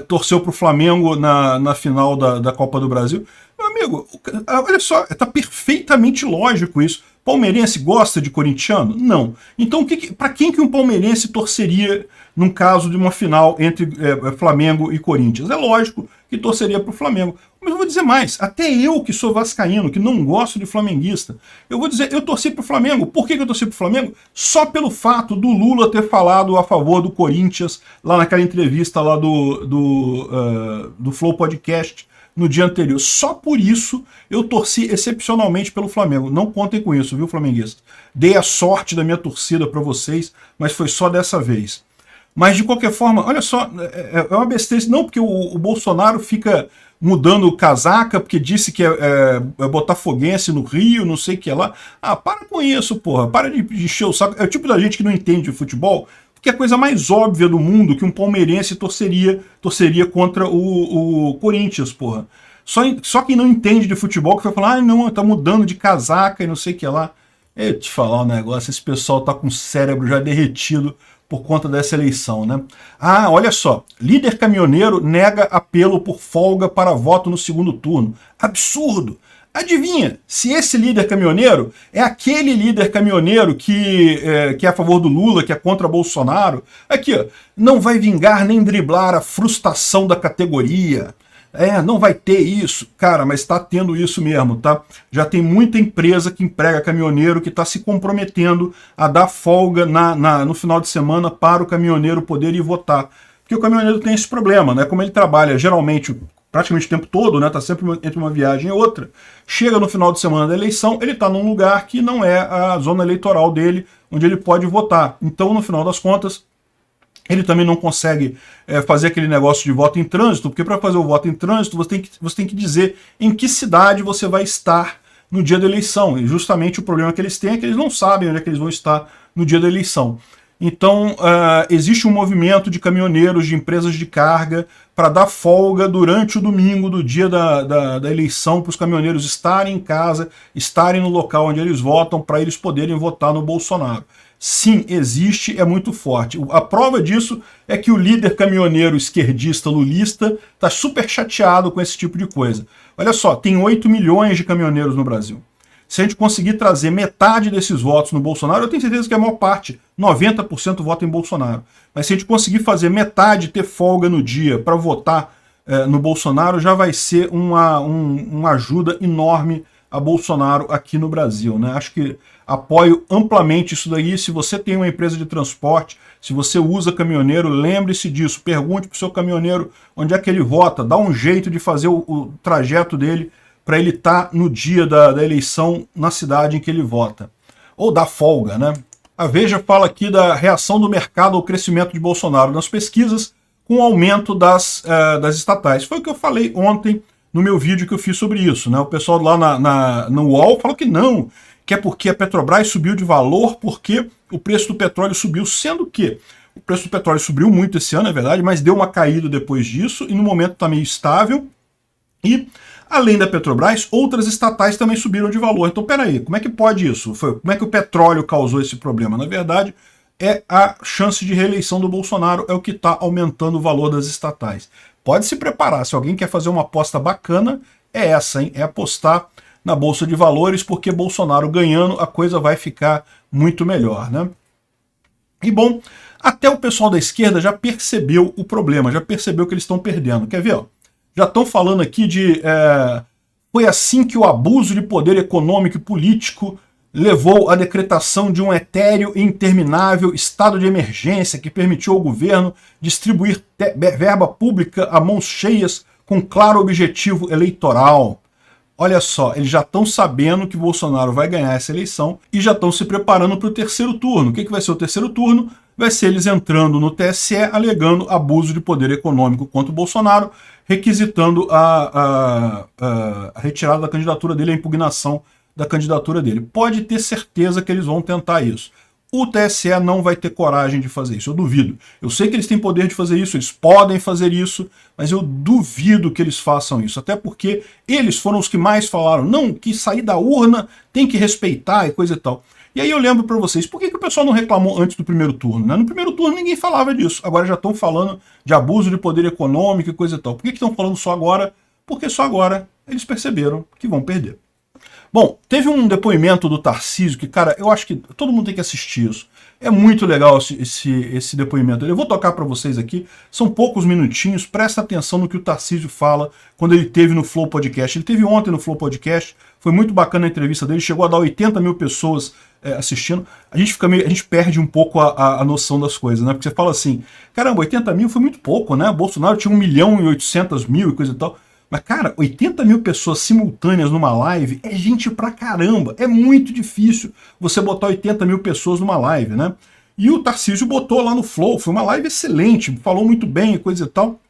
torceu para o Flamengo na final da Copa do Brasil. Meu amigo, olha só, tá perfeitamente lógico isso. Palmeirense gosta de corintiano? Não. Então, para quem que um palmeirense torceria num caso de uma final entre Flamengo e Corinthians? É lógico que torceria para o Flamengo. Mas eu vou dizer mais, até eu que sou vascaíno, que não gosto de flamenguista, eu vou dizer, eu torci para o Flamengo. Por que eu torci para o Flamengo? Só pelo fato do Lula ter falado a favor do Corinthians, lá naquela entrevista lá do Flow Podcast, no dia anterior. Só por isso eu torci excepcionalmente pelo Flamengo. Não contem com isso, viu, flamenguista? Dei a sorte da minha torcida para vocês, mas foi só dessa vez. Mas, de qualquer forma, olha só, é uma besteira. Não porque o Bolsonaro fica mudando casaca, porque disse que é botafoguense no Rio, não sei o que lá. Para com isso, porra. Para de encher o saco. É o tipo da gente que não entende de futebol, que é a coisa mais óbvia do mundo que um palmeirense torceria contra o Corinthians, porra. Só quem não entende de futebol que vai falar, não, tá mudando de casaca e não sei o que lá. Eu te falar um negócio, esse pessoal tá com o cérebro já derretido por conta dessa eleição, né? Olha só, líder caminhoneiro nega apelo por folga para voto no segundo turno. Absurdo! Adivinha, se esse líder caminhoneiro é aquele líder caminhoneiro que é a favor do Lula, que é contra Bolsonaro. Aqui, ó, não vai vingar nem driblar a frustração da categoria. Não vai ter isso. Cara, mas está tendo isso mesmo, tá? Já tem muita empresa que emprega caminhoneiro que está se comprometendo a dar folga no final de semana para o caminhoneiro poder ir votar. Porque Porque o caminhoneiro tem esse problema, né? Como ele trabalha geralmente praticamente o tempo todo, né? Tá sempre entre uma viagem e outra. Chega no final de semana da eleição, ele está num lugar que não é a zona eleitoral dele, onde ele pode votar. Então, no final das contas, ele também não consegue fazer aquele negócio de voto em trânsito, porque para fazer o voto em trânsito você tem que dizer em que cidade você vai estar no dia da eleição. E justamente o problema que eles têm é que eles não sabem onde é que eles vão estar no dia da eleição. Então, existe um movimento de caminhoneiros, de empresas de carga, para dar folga durante o domingo do dia da eleição, para os caminhoneiros estarem em casa, estarem no local onde eles votam, para eles poderem votar no Bolsonaro. Sim, existe, é muito forte. A prova disso é que o líder caminhoneiro esquerdista lulista está super chateado com esse tipo de coisa. Olha só, tem 8 milhões de caminhoneiros no Brasil. Se a gente conseguir trazer metade desses votos no Bolsonaro, eu tenho certeza que a maior parte, 90% vota em Bolsonaro. Mas se a gente conseguir fazer metade ter folga no dia para votar no Bolsonaro, já vai ser uma ajuda enorme a Bolsonaro aqui no Brasil, né? Acho que apoio amplamente isso daí. Se você tem uma empresa de transporte, se você usa caminhoneiro, lembre-se disso. Pergunte para o seu caminhoneiro onde é que ele vota. Dá um jeito de fazer o trajeto dele para ele estar no dia da eleição na cidade em que ele vota. Ou da folga, né? A Veja fala aqui da reação do mercado ao crescimento de Bolsonaro nas pesquisas com o aumento das estatais. Foi o que eu falei ontem no meu vídeo que eu fiz sobre isso, né? O pessoal lá no UOL falou que não, que é porque a Petrobras subiu de valor porque o preço do petróleo subiu, sendo que o preço do petróleo subiu muito esse ano, é verdade, mas deu uma caída depois disso e no momento está meio estável. E, além da Petrobras, outras estatais também subiram de valor. Então, peraí, como é que pode isso? Como é que o petróleo causou esse problema? Na verdade, é a chance de reeleição do Bolsonaro, é o que está aumentando o valor das estatais. Pode se preparar, se alguém quer fazer uma aposta bacana, é essa, hein? É apostar na Bolsa de Valores, porque Bolsonaro ganhando, a coisa vai ficar muito melhor, né? E bom, até o pessoal da esquerda já percebeu o problema, já percebeu que eles estão perdendo. Quer ver, ó? Já estão falando aqui de... foi assim que o abuso de poder econômico e político levou à decretação de um etéreo e interminável estado de emergência que permitiu ao governo distribuir verba pública a mãos cheias com claro objetivo eleitoral. Olha só, eles já estão sabendo que Bolsonaro vai ganhar essa eleição e já estão se preparando para o terceiro turno. O que vai ser o terceiro turno? Vai ser eles entrando no TSE alegando abuso de poder econômico contra o Bolsonaro, requisitando a retirada da candidatura dele, a impugnação da candidatura dele. Pode ter certeza que eles vão tentar isso. O TSE não vai ter coragem de fazer isso, eu duvido. Eu sei que eles têm poder de fazer isso, eles podem fazer isso, mas eu duvido que eles façam isso, até porque eles foram os que mais falaram, não, que sair da urna tem que respeitar e coisa e tal. E aí eu lembro para vocês, por que o pessoal não reclamou antes do primeiro turno? Né? No primeiro turno ninguém falava disso, agora já estão falando de abuso de poder econômico e coisa e tal. Por que estão falando só agora? Porque só agora eles perceberam que vão perder. Bom, teve um depoimento do Tarcísio que, cara, eu acho que todo mundo tem que assistir isso. É muito legal esse depoimento. Eu vou tocar para vocês aqui, são poucos minutinhos, presta atenção no que o Tarcísio fala quando ele teve no Flow Podcast. Ele teve ontem no Flow Podcast, foi muito bacana a entrevista dele, chegou a dar 80 mil pessoas assistindo. A gente perde um pouco a noção das coisas, né? Porque você fala assim, caramba, 80 mil foi muito pouco, né? Bolsonaro tinha 1.800.000 e coisa e tal. Mas, cara, 80 mil pessoas simultâneas numa live é gente pra caramba. É muito difícil você botar 80 mil pessoas numa live, né? E o Tarcísio botou lá no Flow, foi uma live excelente, falou muito bem e coisa e tal.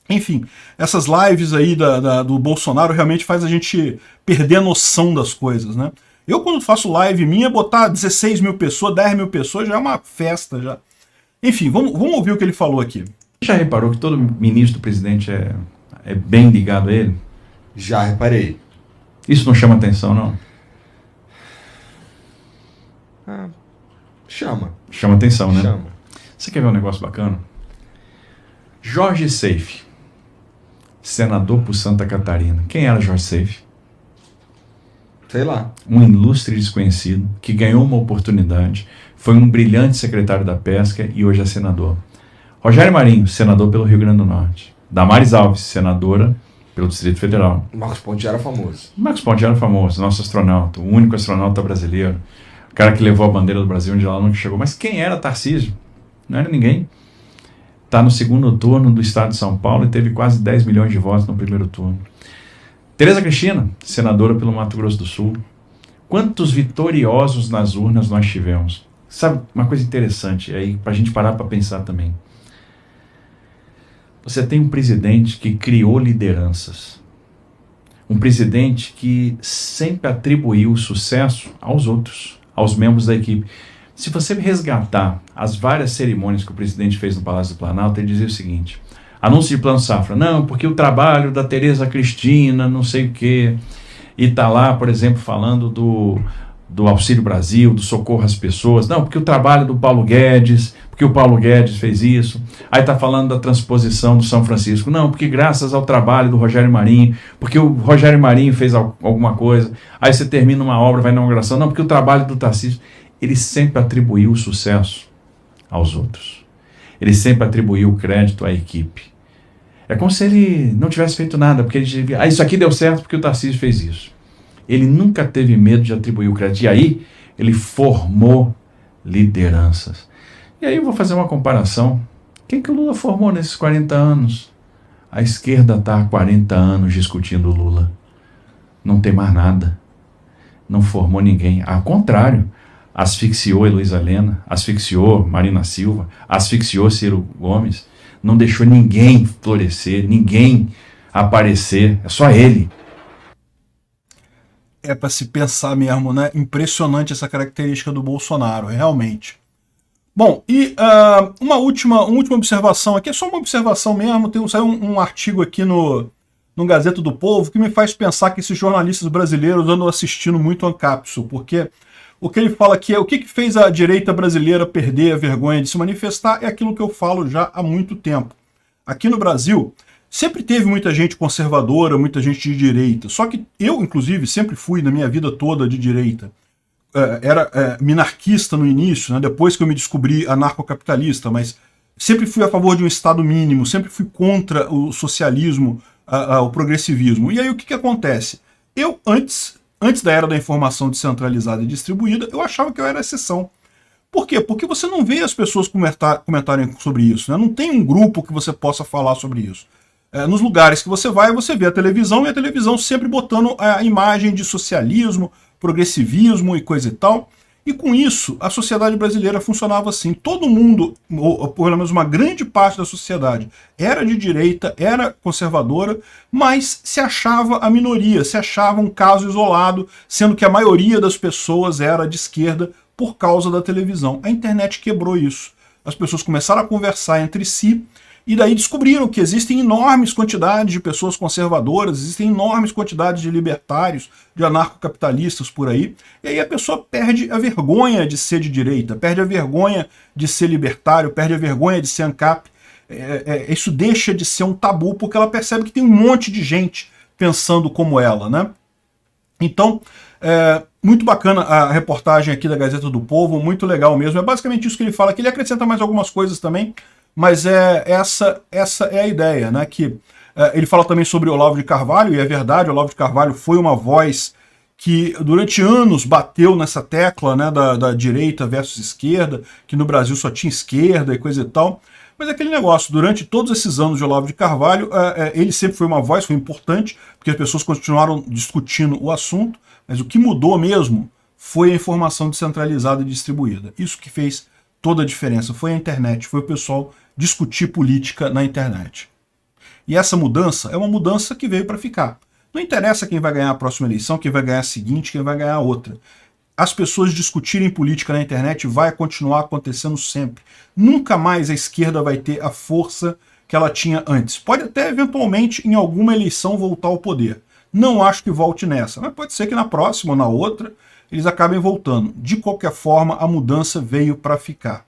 Enfim, essas lives aí do Bolsonaro realmente faz a gente perder a noção das coisas, né? Eu, quando faço live minha, botar 16 mil pessoas, 10 mil pessoas, já é uma festa, já. Enfim, vamos ouvir o que ele falou aqui. Já reparou que todo ministro do presidente é bem ligado a ele? Já reparei. Isso não chama atenção, não? Chama. Chama atenção, né? Chama. Você quer ver um negócio bacana? Jorge Seife, senador por Santa Catarina. Quem era Jorge Seife? Sei lá. Um ilustre desconhecido que ganhou uma oportunidade, foi um brilhante secretário da Pesca e hoje é senador. Rogério Marinho, senador pelo Rio Grande do Norte. Damares Alves, senadora pelo Distrito Federal. Marcos Pontes era famoso. Marcos Pontes era famoso, nosso astronauta, o único astronauta brasileiro. O cara que levou a bandeira do Brasil onde ela nunca chegou. Mas quem era Tarcísio? Não era ninguém. está no segundo turno do estado de São Paulo e teve quase 10 milhões de votos no primeiro turno. Tereza Cristina, senadora pelo Mato Grosso do Sul. Quantos vitoriosos nas urnas nós tivemos? Sabe, uma coisa interessante aí, para a gente parar para pensar também. Você tem um presidente que criou lideranças. Um presidente que sempre atribuiu o sucesso aos outros, aos membros da equipe. Se você resgatar as várias cerimônias que o presidente fez no Palácio do Planalto, ele dizia o seguinte: anúncio de Plano Safra, não, porque o trabalho da Tereza Cristina, não sei o quê, e está lá, por exemplo, falando do Auxílio Brasil, do socorro às pessoas, não, porque o trabalho do Paulo Guedes, porque o Paulo Guedes fez isso, aí está falando da transposição do São Francisco, não, porque graças ao trabalho do Rogério Marinho, porque o Rogério Marinho fez alguma coisa, aí você termina uma obra, vai na inauguração, não, porque o trabalho do Tarcísio. Ele sempre atribuiu o sucesso aos outros. Ele sempre atribuiu o crédito à equipe. É como se ele não tivesse feito nada, porque ele dizia, isso aqui deu certo porque o Tarcísio fez isso. Ele nunca teve medo de atribuir o crédito. E aí, ele formou lideranças. E aí eu vou fazer uma comparação. Quem que o Lula formou nesses 40 anos? A esquerda está há 40 anos discutindo o Lula. Não tem mais nada. Não formou ninguém. Ao contrário, asfixiou Heloísa Helena, asfixiou Marina Silva, asfixiou Ciro Gomes, não deixou ninguém florescer, ninguém aparecer, é só ele. É para se pensar mesmo, né? Impressionante essa característica do Bolsonaro, realmente. Bom, e uma última observação aqui, é só uma observação mesmo, saiu um artigo aqui no Gazeta do Povo que me faz pensar que esses jornalistas brasileiros andam assistindo muito Ancapsul, porque o que ele fala aqui é o que fez a direita brasileira perder a vergonha de se manifestar é aquilo que eu falo já há muito tempo. Aqui no Brasil, sempre teve muita gente conservadora, muita gente de direita, só que eu, inclusive, sempre fui na minha vida toda de direita. Era minarquista no início, né, depois que eu me descobri anarcocapitalista, mas sempre fui a favor de um Estado mínimo, sempre fui contra o socialismo, o progressivismo. E aí o que acontece? Eu, antes da era da informação descentralizada e distribuída, eu achava que eu era exceção. Por quê? Porque você não vê as pessoas comentarem sobre isso, né? Não tem um grupo que você possa falar sobre isso. Nos lugares que você vai, você vê a televisão, e a televisão sempre botando a imagem de socialismo, progressivismo e coisa e tal. E com isso, a sociedade brasileira funcionava assim. Todo mundo, ou pelo menos uma grande parte da sociedade, era de direita, era conservadora, mas se achava a minoria, se achava um caso isolado, sendo que a maioria das pessoas era de esquerda por causa da televisão. A internet quebrou isso. As pessoas começaram a conversar entre si, e daí descobriram que existem enormes quantidades de pessoas conservadoras, existem enormes quantidades de libertários, de anarcocapitalistas por aí, e aí a pessoa perde a vergonha de ser de direita, perde a vergonha de ser libertário, perde a vergonha de ser ANCAP. Isso deixa de ser um tabu, porque ela percebe que tem um monte de gente pensando como ela, né? Então, muito bacana a reportagem aqui da Gazeta do Povo, muito legal mesmo. É basicamente isso que ele fala, que ele acrescenta mais algumas coisas também, mas essa é a ideia, né? Que ele fala também sobre Olavo de Carvalho, e é verdade, Olavo de Carvalho foi uma voz que durante anos bateu nessa tecla, né, da direita versus esquerda, que no Brasil só tinha esquerda e coisa e tal. Mas é aquele negócio, durante todos esses anos de Olavo de Carvalho, ele sempre foi uma voz, foi importante, porque as pessoas continuaram discutindo o assunto, mas o que mudou mesmo foi a informação descentralizada e distribuída. Isso que fez toda a diferença, foi a internet, foi o pessoal discutir política na internet. E essa mudança é uma mudança que veio para ficar. Não interessa quem vai ganhar a próxima eleição, quem vai ganhar a seguinte, quem vai ganhar a outra. As pessoas discutirem política na internet vai continuar acontecendo sempre. Nunca mais a esquerda vai ter a força que ela tinha antes. Pode até, eventualmente, em alguma eleição voltar ao poder. Não acho que volte nessa, mas pode ser que na próxima ou na outra eles acabem voltando. De qualquer forma, a mudança veio para ficar.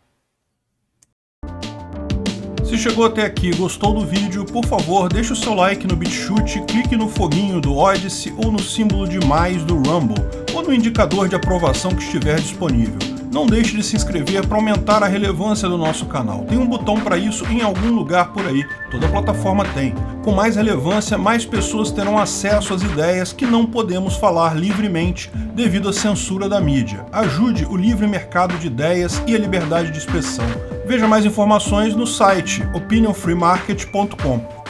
Se chegou até aqui e gostou do vídeo, por favor, deixe o seu like no BitChute, clique no foguinho do Odyssey ou no símbolo de mais do Rumble, ou no indicador de aprovação que estiver disponível. Não deixe de se inscrever para aumentar a relevância do nosso canal. Tem um botão para isso em algum lugar por aí. Toda plataforma tem. Com mais relevância, mais pessoas terão acesso às ideias que não podemos falar livremente devido à censura da mídia. Ajude o livre mercado de ideias e a liberdade de expressão. Veja mais informações no site opinionfreemarket.com.